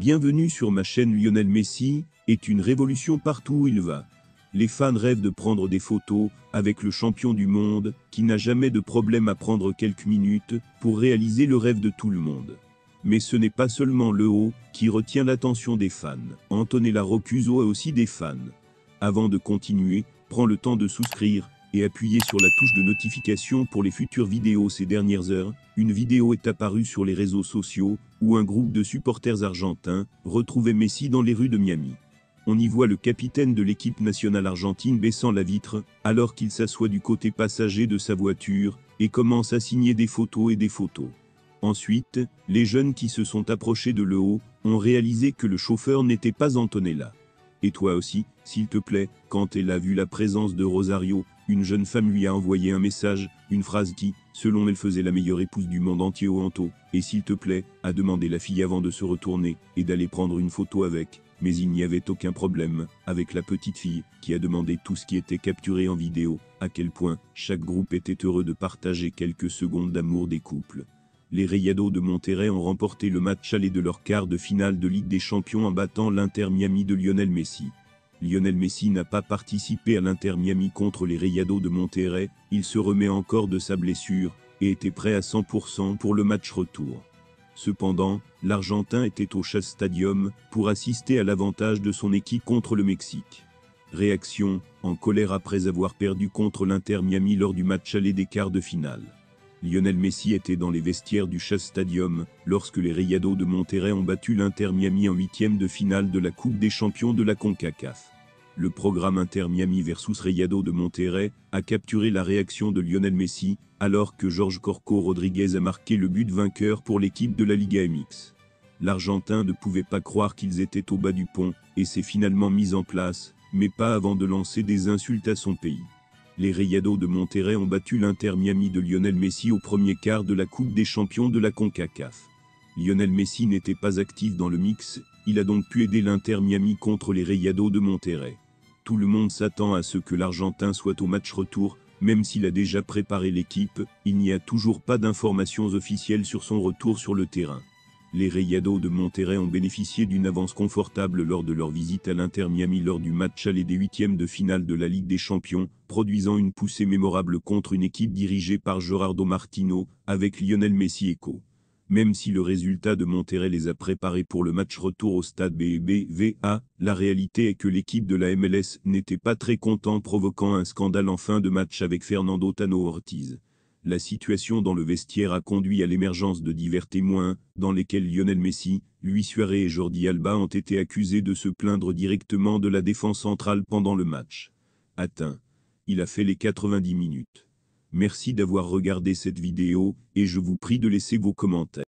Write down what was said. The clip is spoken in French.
Bienvenue sur ma chaîne. Lionel Messi est une révolution partout où il va. Les fans rêvent de prendre des photos avec le champion du monde qui n'a jamais de problème à prendre quelques minutes pour réaliser le rêve de tout le monde. Mais ce n'est pas seulement le haut qui retient l'attention des fans. Antonella Roccuzzo a aussi des fans. Avant de continuer, prends le temps de souscrire et appuyer sur la touche de notification pour les futures vidéos. Ces dernières heures, une vidéo est apparue sur les réseaux sociaux où un groupe de supporters argentins retrouvait Messi dans les rues de Miami. On y voit le capitaine de l'équipe nationale argentine baissant la vitre alors qu'il s'assoit du côté passager de sa voiture et commence à signer des photos et des photos. Ensuite, les jeunes qui se sont approchés de le haut ont réalisé que le chauffeur n'était pas Antonella. Et toi aussi, s'il te plaît, quand elle a vu la présence de Rosario, une jeune femme lui a envoyé un message, une phrase qui, selon elle, faisait la meilleure épouse du monde entier au Anto. Et s'il te plaît, a demandé la fille avant de se retourner et d'aller prendre une photo avec. Mais il n'y avait aucun problème avec la petite fille qui a demandé tout ce qui était capturé en vidéo, à quel point chaque groupe était heureux de partager quelques secondes d'amour des couples. Les Rayados de Monterrey ont remporté le match aller de leur quart de finale de Ligue des Champions en battant l'Inter Miami de Lionel Messi. Lionel Messi n'a pas participé à l'Inter Miami contre les Rayados de Monterrey, il se remet encore de sa blessure et était prêt à 100% pour le match retour. Cependant, l'Argentin était au Chase Stadium pour assister à l'avantage de son équipe contre le Mexique. Réaction, en colère après avoir perdu contre l'Inter Miami lors du match aller des quarts de finale. Lionel Messi était dans les vestiaires du Chase Stadium lorsque les Rayados de Monterrey ont battu l'Inter Miami en huitième de finale de la Coupe des champions de la CONCACAF. Le programme Inter Miami versus Rayados de Monterrey a capturé la réaction de Lionel Messi alors que Jorge Corco Rodriguez a marqué le but vainqueur pour l'équipe de la Liga MX. L'Argentin ne pouvait pas croire qu'ils étaient au bas du pont et s'est finalement mis en place, mais pas avant de lancer des insultes à son pays. Les Rayados de Monterrey ont battu l'Inter Miami de Lionel Messi au premier quart de la Coupe des champions de la CONCACAF. Lionel Messi n'était pas actif dans le mix, il a donc pu aider l'Inter Miami contre les Rayados de Monterrey. Tout le monde s'attend à ce que l'Argentin soit au match retour, même s'il a déjà préparé l'équipe, il n'y a toujours pas d'informations officielles sur son retour sur le terrain. Les Rayados de Monterrey ont bénéficié d'une avance confortable lors de leur visite à l'Inter Miami lors du match aller des huitièmes de finale de la Ligue des Champions, produisant une poussée mémorable contre une équipe dirigée par Gerardo Martino, avec Lionel Messi et co. Même si le résultat de Monterrey les a préparés pour le match retour au stade BBVA, la réalité est que l'équipe de la MLS n'était pas très contente, provoquant un scandale en fin de match avec Fernando Tano Ortiz. La situation dans le vestiaire a conduit à l'émergence de divers témoins, dans lesquels Lionel Messi, Luis Suarez et Jordi Alba ont été accusés de se plaindre directement de la défense centrale pendant le match. Atteint. Il a fait les 90 minutes. Merci d'avoir regardé cette vidéo, et je vous prie de laisser vos commentaires.